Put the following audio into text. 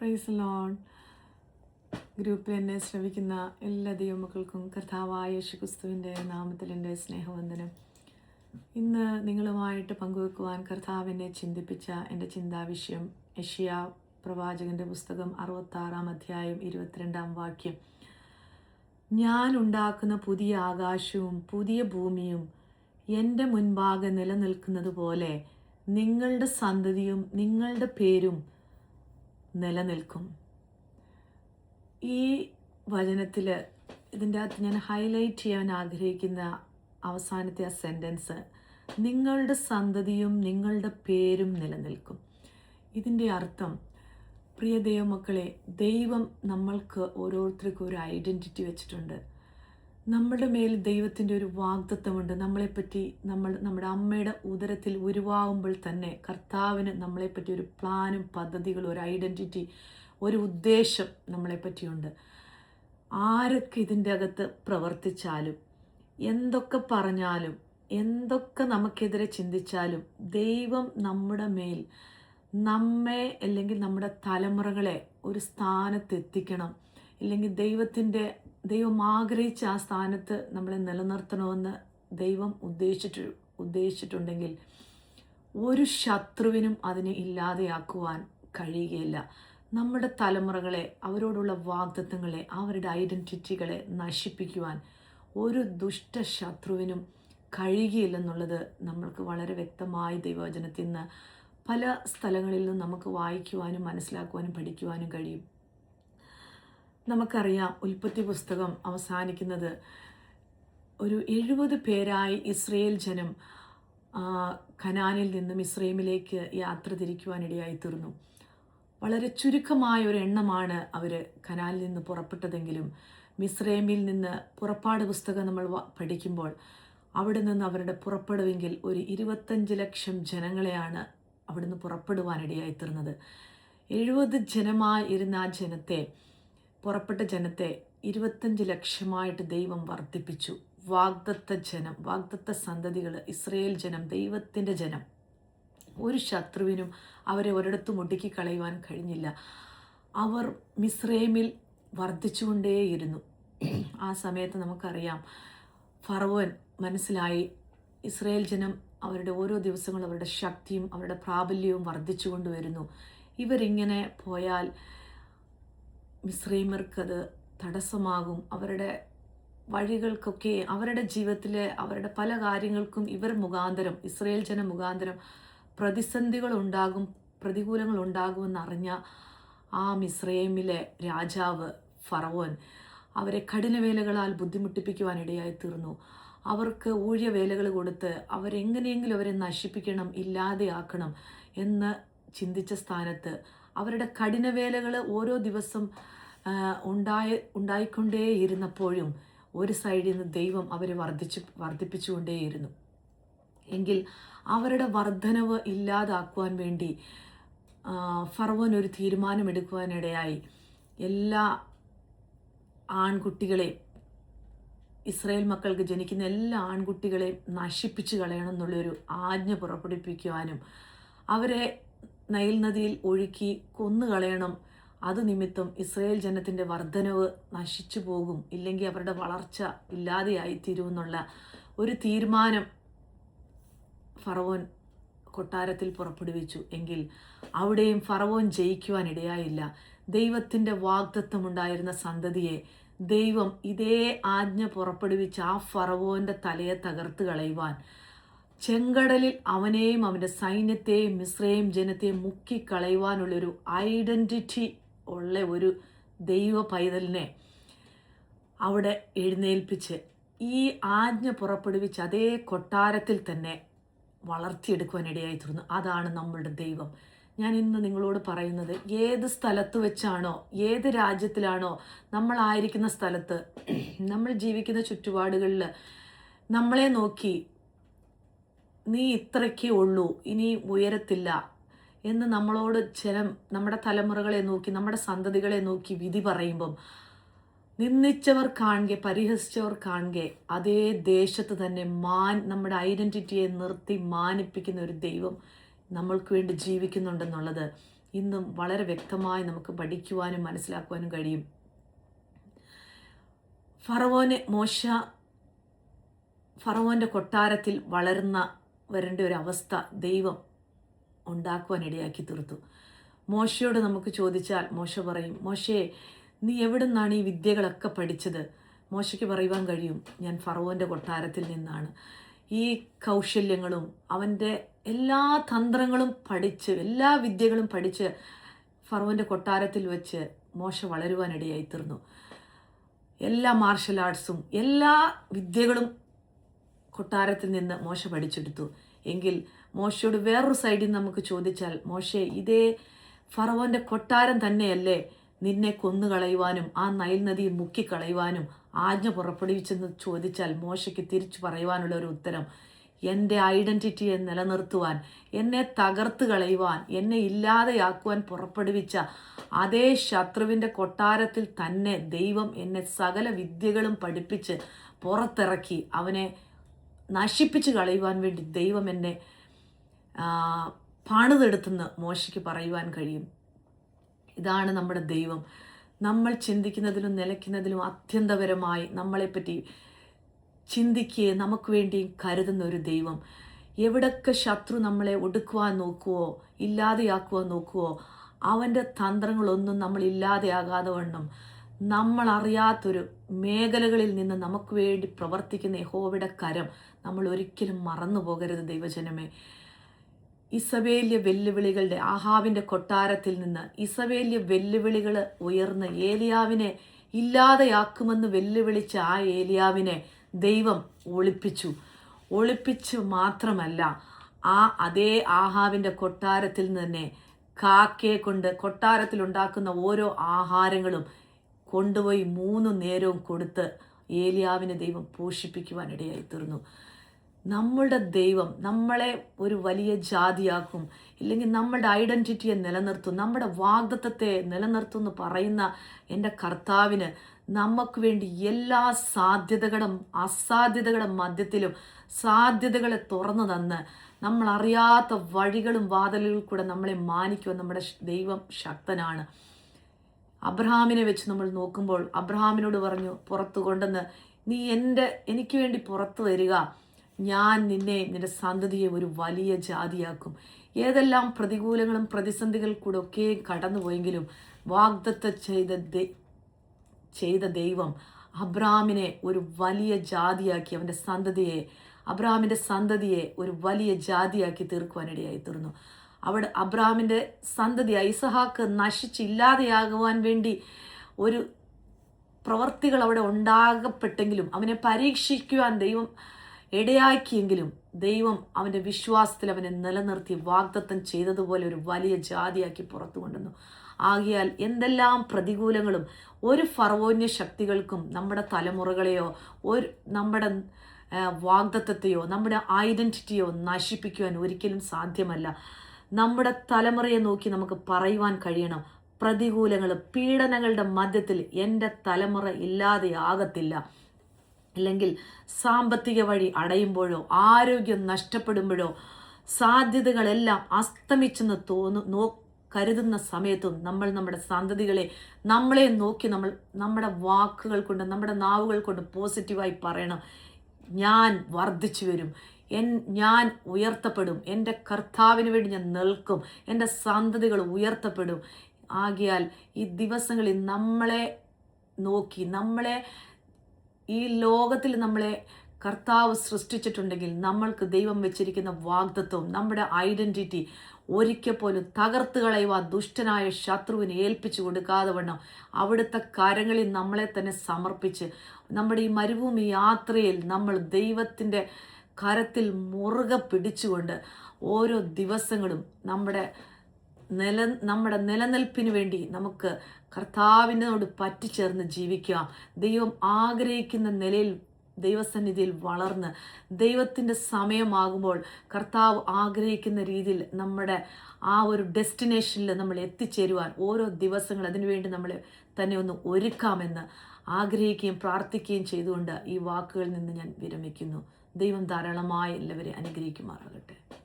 Praise Lord. ഗ്രൂപ്പിൽ എന്നെ ശ്രവിക്കുന്ന എല്ലാ ദൈവമക്കൾക്കും കർത്താവായ യേശുക്രിസ്തുവിൻ്റെ നാമത്തിൽ എൻ്റെ സ്നേഹവന്ദനം. ഇന്ന് നിങ്ങളുമായിട്ട് പങ്കുവെക്കുവാൻ കർത്താവിനെ ചിന്തിപ്പിച്ച എൻ്റെ ചിന്താവിഷയം യെശയ്യാ പ്രവാചകൻ്റെ പുസ്തകം 66-ാം അധ്യായം 22-ാം വാക്യം. ഞാൻ ഉണ്ടാക്കുന്ന പുതിയ ആകാശവും പുതിയ ഭൂമിയും എൻ്റെ മുൻപാകെ നിലനിൽക്കുന്നത് പോലെ നിങ്ങളുടെ സന്തതിയും നിങ്ങളുടെ പേരും നിലനിൽക്കും. ഈ വചനത്തിൽ ഇതിൻ്റെ അകത്ത് ഞാൻ ഹൈലൈറ്റ് ചെയ്യാൻ ആഗ്രഹിക്കുന്ന അവസാനത്തെ ആ സെൻറ്റൻസ്, നിങ്ങളുടെ സന്തതിയും നിങ്ങളുടെ പേരും നിലനിൽക്കും. ഇതിൻ്റെ അർത്ഥം, പ്രിയ ദൈവമക്കളെ, ദൈവം നമ്മൾക്ക് ഓരോരുത്തർക്കും ഒരു ഐഡൻറ്റിറ്റി വെച്ചിട്ടുണ്ട്. നമ്മുടെ മേൽ ദൈവത്തിൻ്റെ ഒരു വാഗ്ദത്തമുണ്ട്. നമ്മളെപ്പറ്റി നമ്മുടെ അമ്മയുടെ ഉദരത്തിൽ ഉരുവാകുമ്പോൾ തന്നെ കർത്താവിന് നമ്മളെപ്പറ്റി ഒരു പ്ലാനും പദ്ധതികളും ഒരു ഐഡൻറ്റിറ്റി, ഒരു ഉദ്ദേശം നമ്മളെപ്പറ്റിയുണ്ട്. ആരൊക്കെ ഇതിൻ്റെ അകത്ത് പ്രവർത്തിച്ചാലും, എന്തൊക്കെ പറഞ്ഞാലും, എന്തൊക്കെ നമുക്കെതിരെ ചിന്തിച്ചാലും, ദൈവം നമ്മുടെ മേൽ, നമ്മെ അല്ലെങ്കിൽ നമ്മുടെ തലമുറകളെ ഒരു സ്ഥാനത്തെത്തിക്കണം, ഇല്ലെങ്കിൽ ദൈവം ആഗ്രഹിച്ച ആ സ്ഥാനത്ത് നമ്മളെ നിലനിർത്തണമെന്ന് ദൈവം ഉദ്ദേശിച്ചിട്ടുണ്ടെങ്കിൽ ഒരു ശത്രുവിനും അതിനെ ഇല്ലാതെയാക്കുവാൻ കഴിയുകയില്ല. നമ്മുടെ തലമുറകളെ, അവരോടുള്ള വാഗ്ദത്തങ്ങളെ, അവരുടെ ഐഡൻറ്റിറ്റികളെ നശിപ്പിക്കുവാൻ ഒരു ദുഷ്ടശത്രുവിനും കഴിയുകയില്ലെന്നുള്ളത് നമ്മൾക്ക് വളരെ വ്യക്തമായി ദൈവവചനത്തിൽ നിന്ന് പല സ്ഥലങ്ങളിൽ നിന്നും നമുക്ക് വായിക്കുവാനും മനസ്സിലാക്കുവാനും പഠിക്കുവാനും കഴിയും. നമുക്കറിയാം, ഉൽപ്പത്തി പുസ്തകം അവസാനിക്കുന്നത് ഒരു 70 പേരായി ഇസ്രയേൽ ജനം കനാനിൽ നിന്നും മിസ്രൈമിലേക്ക് യാത്ര തിരിക്കുവാനിടയായി തീർന്നു. വളരെ ചുരുക്കമായ ഒരു എണ്ണമാണ് അവർ കനാനിൽ നിന്ന് പുറപ്പെട്ടതെങ്കിലും മിസ്രൈമിൽ നിന്ന് പുറപ്പാട് പുസ്തകം നമ്മൾ പഠിക്കുമ്പോൾ അവിടെ നിന്ന് അവരുടെ പുറപ്പെടുവെങ്കിൽ ഒരു 25 ലക്ഷം ജനങ്ങളെയാണ് അവിടുന്ന് പുറപ്പെടുവാനിടയായി തീർന്നത്. 70 ജനമായി ഇരുന്ന ആ ജനത്തെ, പുറപ്പെട്ട ജനത്തെ 25 ലക്ഷമായിട്ട് ദൈവം വർദ്ധിപ്പിച്ചു. വാഗ്ദത്ത സന്തതികൾ, ഇസ്രയേൽ ജനം, ദൈവത്തിൻ്റെ ജനം. ഒരു ശത്രുവിനും അവരെ ഒരിടത്തും ഒടുക്കി കളയുവാൻ കഴിഞ്ഞില്ല. അവർ മിസ്രൈമിൽ വർദ്ധിച്ചുകൊണ്ടേയിരുന്നു. ആ സമയത്ത് നമുക്കറിയാം, ഫറവോൻ മനസ്സിലായി, ഇസ്രയേൽ ജനം അവരുടെ ഓരോ ദിവസങ്ങളും അവരുടെ ശക്തിയും അവരുടെ പ്രാബല്യവും വർദ്ധിച്ചു കൊണ്ടുവരുന്നു. ഇവരിങ്ങനെ പോയാൽ മിസ്രൈമർക്കത് തടസ്സമാകും. അവരുടെ വഴികൾക്കൊക്കെ, അവരുടെ ജീവിതത്തിലെ അവരുടെ പല കാര്യങ്ങൾക്കും ഇവർ മുഖാന്തരം, ഇസ്രയേൽ ജനം മുഖാന്തരം പ്രതിസന്ധികളുണ്ടാകും, പ്രതികൂലങ്ങളുണ്ടാകുമെന്നറിഞ്ഞ ആ മിസ്രൈമിലെ രാജാവ് ഫറവോൻ അവരെ കഠിനവേലകളാൽ ബുദ്ധിമുട്ടിപ്പിക്കുവാനിടയായി തീർന്നു. അവർക്ക് ഊഴിയവേലകൾ കൊടുത്ത് അവരെങ്ങനെയെങ്കിലും അവരെ നശിപ്പിക്കണം, ഇല്ലാതെയാക്കണം എന്ന് ചിന്തിച്ച സ്ഥാനത്ത് അവരുടെ കഠിനവേലകൾ ഓരോ ദിവസം ഉണ്ടായിക്കൊണ്ടേയിരുന്നപ്പോഴും ഒരു സൈഡിൽ നിന്ന് ദൈവം അവരെ വർദ്ധിപ്പിച്ചുകൊണ്ടേയിരുന്നു. എങ്കിൽ അവരുടെ വർധനവ് ഇല്ലാതാക്കുവാൻ വേണ്ടി ഫറവോൻ ഒരു തീരുമാനമെടുക്കുവാനിടയായി. എല്ലാ ആൺകുട്ടികളെയും, ഇസ്രായേൽ മക്കൾക്ക് ജനിക്കുന്ന എല്ലാ ആൺകുട്ടികളെയും നശിപ്പിച്ചു കളയണം എന്നുള്ളൊരു ആജ്ഞ പുറപ്പെടുവിപ്പിക്കുവാനും അവരെ നൈൽ നദിയിൽ ഒഴുക്കി കൊന്നുകളയണം. അത് നിമിത്തം ഇസ്രായേൽ ജനത്തിൻ്റെ വർധനവ് നശിച്ചു പോകും, ഇല്ലെങ്കിൽ അവരുടെ വളർച്ച ഇല്ലാതെയായിത്തീരുമെന്നുള്ള ഒരു തീരുമാനം ഫറവോൻ കൊട്ടാരത്തിൽ പുറപ്പെടുവിച്ചു. എങ്കിൽ അവിടെയും ഫറവോൻ ജയിക്കുവാനിടയായില്ല. ദൈവത്തിൻ്റെ വാഗ്ദത്തമുണ്ടായിരുന്ന സന്തതിയെ ദൈവം ഇതേ ആജ്ഞ പുറപ്പെടുവിച്ച് ആ ഫറവോൻ്റെ തലയെ തകർത്ത് കളയുവാൻ, ചെങ്കടലിൽ അവനെയും അവൻ്റെ സൈന്യത്തെയും മിസ്രൈം ജനത്തെയും മുക്കിക്കളയുവാനുള്ളൊരു ഐഡൻറ്റിറ്റി ഉള്ള ഒരു ദൈവ പൈതലിനെ അവിടെ എഴുന്നേൽപ്പിച്ച് ഈ ആജ്ഞ പുറപ്പെടുവിച്ച് അതേ കൊട്ടാരത്തിൽ തന്നെ വളർത്തിയെടുക്കുവാനിടയായി തീർന്നു. അതാണ് നമ്മളുടെ ദൈവം. ഞാൻ ഇന്ന് നിങ്ങളോട് പറയുന്നത്, ഏത് സ്ഥലത്ത് വെച്ചാണോ, ഏത് രാജ്യത്തിലാണോ നമ്മളായിരിക്കുന്ന സ്ഥലത്ത്, നമ്മൾ ജീവിക്കുന്ന ചുറ്റുപാടുകളിൽ നമ്മളെ നോക്കി നീ ഇത്രയ്ക്കേ ഉള്ളൂ, ഇനി ഉയരത്തില്ല എന്ന് നമ്മളോട് നമ്മുടെ തലമുറകളെ നോക്കി, നമ്മുടെ സന്തതികളെ നോക്കി വിധി പറയുമ്പം, നിന്ദിച്ചവർ കാണുക, പരിഹസിച്ചവർ കാണുക, അതേ ദേശത്ത് തന്നെ നമ്മുടെ ഐഡൻറ്റിറ്റിയെ നിർത്തി മാനിപ്പിക്കുന്ന ഒരു ദൈവം നമ്മൾക്ക് വേണ്ടി ജീവിക്കുന്നുണ്ടെന്നുള്ളത് ഇന്നും വളരെ വ്യക്തമായി നമുക്ക് പഠിക്കുവാനും മനസ്സിലാക്കുവാനും കഴിയും. ഫറവോൻ്റെ കൊട്ടാരത്തിൽ വരേണ്ട ഒരു അവസ്ഥ ദൈവം ഉണ്ടാക്കുവാൻ ഇടയാക്കി തീർത്തു. മോശയോട് നമുക്ക് ചോദിച്ചാൽ മോശ പറയും, മോശേ നീ എവിടെ നിന്നാണ് ഈ വിദ്യകളൊക്കെ പഠിച്ചത്? മോശയ്ക്ക് പറയുവാൻ കഴിയും, ഞാൻ ഫറവോൻ്റെ കൊട്ടാരത്തിൽ നിന്നാണ്. ഈ കൗശല്യങ്ങളും അവൻ്റെ എല്ലാ തന്ത്രങ്ങളും പഠിച്ച്, എല്ലാ വിദ്യകളും പഠിച്ച് ഫറവോൻ്റെ കൊട്ടാരത്തിൽ വെച്ച് മോശ വളരുവാനിടയായി തീർന്നു. എല്ലാ മാർഷൽ ആർട്സും എല്ലാ വിദ്യകളും കൊട്ടാരത്തിൽ നിന്ന് മോശ പഠിച്ചെടുത്തു. എങ്കിൽ മോശയോട് വേറൊരു സൈഡിൽ നമുക്ക് ചോദിച്ചാൽ, മോശേ ഇതേ ഫറവോൻ്റെ കൊട്ടാരം തന്നെയല്ലേ നിന്നെ കൊന്നുകളയുവാനും ആ നൈൽ നദിയിൽ മുക്കിക്കളയുവാനും ആജ്ഞ പുറപ്പെടുവിച്ചെന്ന് ചോദിച്ചാൽ മോശയ്ക്ക് തിരിച്ചു പറയുവാനുള്ള ഒരു ഉത്തരം, എൻ്റെ ഐഡൻറ്റിറ്റിയെ നിലനിർത്തുവാൻ, എന്നെ തകർത്ത് കളയുവാൻ, എന്നെ ഇല്ലാതെയാക്കുവാൻ പുറപ്പെടുവിച്ച അതേ ശത്രുവിൻ്റെ കൊട്ടാരത്തിൽ തന്നെ ദൈവം എന്നെ സകല വിദ്യകളും പഠിപ്പിച്ച് പുറത്തിറക്കി അവനെ നശിപ്പിച്ച് കളയുവാൻ വേണ്ടി ദൈവം എന്നെ പണിതെടുത്തെന്ന് മോശയ്ക്ക് പറയുവാൻ കഴിയും. ഇതാണ് നമ്മുടെ ദൈവം. നമ്മൾ ചിന്തിക്കുന്നതിലും നിലയ്ക്കുന്നതിലും അത്യന്തപരമായി നമ്മളെപ്പറ്റി ചിന്തിക്കുകയും നമുക്ക് വേണ്ടിയും കരുതുന്ന ഒരു ദൈവം. എവിടൊക്കെ ശത്രു നമ്മളെ ഒടുക്കുവാൻ നോക്കുവോ, ഇല്ലാതെയാക്കുവാൻ നോക്കുവോ, അവൻ്റെ തന്ത്രങ്ങളൊന്നും നമ്മൾ ഇല്ലാതെയാകാതെ വണ്ണം നമ്മളറിയാത്തൊരു മേഖലകളിൽ നിന്ന് നമുക്ക് വേണ്ടി പ്രവർത്തിക്കുന്ന യഹോവയുടെ കരം നമ്മൾ ഒരിക്കലും മറന്നു പോകരുത് ദൈവജനമേ. ഇസബേല്യ വെല്ലുവിളികളുടെ ആഹാബിൻ്റെ കൊട്ടാരത്തിൽ നിന്ന് ഇസബേല്യ വെല്ലുവിളികൾ ഉയർന്ന് ഏലിയാവിനെ ഇല്ലാതെയാക്കുമെന്ന് വെല്ലുവിളിച്ച ആ ഏലിയാവിനെ ദൈവം ഒളിപ്പിച്ചു മാത്രമല്ല, അതേ ആഹാബിൻ്റെ കൊട്ടാരത്തിൽ തന്നെ കാക്കയെ കൊണ്ട് കൊട്ടാരത്തിലുണ്ടാക്കുന്ന ഓരോ ആഹാരങ്ങളും കൊണ്ടുപോയി 3 നേരവും കൊടുത്ത് ഏലിയാവിനെ ദൈവം പോഷിപ്പിക്കുവാനിടയായി തീർന്നു. നമ്മളുടെ ദൈവം നമ്മളെ ഒരു വലിയ ജാതിയാക്കും, ഇല്ലെങ്കിൽ നമ്മളുടെ ഐഡൻറ്റിറ്റിയെ നിലനിർത്തും, നമ്മുടെ വാഗ്ദത്തത്തെ നിലനിർത്തും എന്ന് പറയുന്ന എൻ്റെ കർത്താവിന് നമുക്ക് വേണ്ടി എല്ലാ സാധ്യതകളും അസാധ്യതകളുടെ മധ്യത്തിലും സാധ്യതകളെ തുറന്നു തന്ന് നമ്മളറിയാത്ത വഴികളും വാതിലുകളിൽ കൂടെ നമ്മളെ മാനിക്കുവാൻ നമ്മുടെ ദൈവം ശക്തനാണ്. അബ്രഹാമിനെ വെച്ച് നമ്മൾ നോക്കുമ്പോൾ അബ്രഹാമിനോട് പറഞ്ഞു, പുറത്തു കൊണ്ടുവന്ന് നീ എനിക്ക് വേണ്ടി പുറത്തു വരിക, ഞാൻ നിന്റെ സന്തതിയെ ഒരു വലിയ ജാതിയാക്കും. ഏതെല്ലാം പ്രതികൂലങ്ങളും പ്രതിസന്ധികൾ കൂടെ ഒക്കെ കടന്നുപോയെങ്കിലും വാഗ്ദത്തം ചെയ്ത ദൈവം അബ്രഹാമിനെ ഒരു വലിയ ജാതിയാക്കി അബ്രഹാമിൻ്റെ സന്തതിയെ ഒരു വലിയ ജാതിയാക്കി തീർക്കുവാനിടയായി തീർന്നു. അവിടെ അബ്രഹാമിൻ്റെ സന്തതി ഐസഹാക്ക് നശിച്ചില്ലാതെയാകുവാൻ വേണ്ടി ഒരു പ്രവർത്തികൾ അവിടെ ഉണ്ടാകപ്പെട്ടെങ്കിലും അവനെ പരീക്ഷിക്കുവാൻ ദൈവം ഇടയാക്കിയെങ്കിലും ദൈവം അവൻ്റെ വിശ്വാസത്തിൽ അവനെ നിലനിർത്തി വാഗ്ദത്തം ചെയ്തതുപോലെ ഒരു വലിയ ജാതിയാക്കി പുറത്തു കൊണ്ടുവന്നു. ആകിയാൽ എന്തെല്ലാം പ്രതികൂലങ്ങളും ഒരു ഫറവോന്യ ശക്തികൾക്കും നമ്മുടെ തലമുറകളെയോ നമ്മുടെ വാഗ്ദത്തത്തെയോ നമ്മുടെ ഐഡൻറ്റിറ്റിയോ നശിപ്പിക്കുവാൻ ഒരിക്കലും സാധ്യമല്ല. നമ്മുടെ തലമുറയെ നോക്കി നമുക്ക് പറയുവാൻ കഴിയണം, പ്രതികൂലങ്ങൾ പീഡനങ്ങളുടെ മധ്യത്തിൽ എൻ്റെ തലമുറ ഇല്ലാതെയാകത്തില്ല. അല്ലെങ്കിൽ സാമ്പത്തിക വഴി അടയുമ്പോഴോ ആരോഗ്യം നഷ്ടപ്പെടുമ്പോഴോ സാധ്യതകളെല്ലാം അസ്തമിച്ചെന്ന് കരുതുന്ന സമയത്തും നമ്മൾ നമ്മുടെ സന്തതികളെ നമ്മളെ നോക്കി നമ്മുടെ വാക്കുകൾ കൊണ്ട് നമ്മുടെ നാവുകൾ കൊണ്ട് പോസിറ്റീവായി പറയണം, ഞാൻ വർദ്ധിച്ചു വരും, ഞാൻ ഉയർത്തപ്പെടും, എൻ്റെ കർത്താവിന് വേണ്ടി ഞാൻ നിൽക്കും, എൻ്റെ സന്തതികൾ ഉയർത്തപ്പെടും. ആകിയാൽ ഈ ദിവസങ്ങളിൽ നമ്മളെ നോക്കി ഈ ലോകത്തിൽ നമ്മളെ കർത്താവ് സൃഷ്ടിച്ചിട്ടുണ്ടെങ്കിൽ നമ്മൾക്ക് ദൈവം വെച്ചിരിക്കുന്ന വാഗ്ദത്വം നമ്മുടെ ഐഡൻറ്റിറ്റി ഒരിക്കൽ പോലും തകർത്ത് കളയുവാൻ ദുഷ്ടനായ ശത്രുവിനെ ഏൽപ്പിച്ചു കൊടുക്കാതെ വണ്ണം അവിടുത്തെ കരങ്ങളിൽ നമ്മളെ തന്നെ സമർപ്പിച്ച് നമ്മുടെ ഈ മരുഭൂമി യാത്രയിൽ നമ്മൾ ദൈവത്തിൻ്റെ കരത്തിൽ മുറുകെ പിടിച്ചുകൊണ്ട് ഓരോ ദിവസങ്ങളും നമ്മുടെ നിലനിൽപ്പിന് വേണ്ടി നമുക്ക് കർത്താവിനോട് പറ്റിച്ചേർന്ന് ജീവിക്കാം. ദൈവം ആഗ്രഹിക്കുന്ന നിലയിൽ ദൈവസന്നിധിയിൽ വളർന്ന് ദൈവത്തിൻ്റെ സമയമാകുമ്പോൾ കർത്താവ് ആഗ്രഹിക്കുന്ന രീതിയിൽ നമ്മുടെ ആ ഒരു ഡെസ്റ്റിനേഷനിൽ നമ്മൾ എത്തിച്ചേരുവാൻ ഓരോ ദിവസങ്ങൾ അതിനുവേണ്ടി നമ്മളെ തന്നെ ഒന്ന് ഒരുക്കാമെന്ന് ആഗ്രഹിക്കുകയും പ്രാർത്ഥിക്കുകയും ചെയ്തുകൊണ്ട് ഈ വാക്കുകളിൽ നിന്ന് ഞാൻ വിരമിക്കുന്നു. ദൈവം ധാരാളമായി എല്ലാവരെയും അനുഗ്രഹിക്കുമാറാകട്ടെ.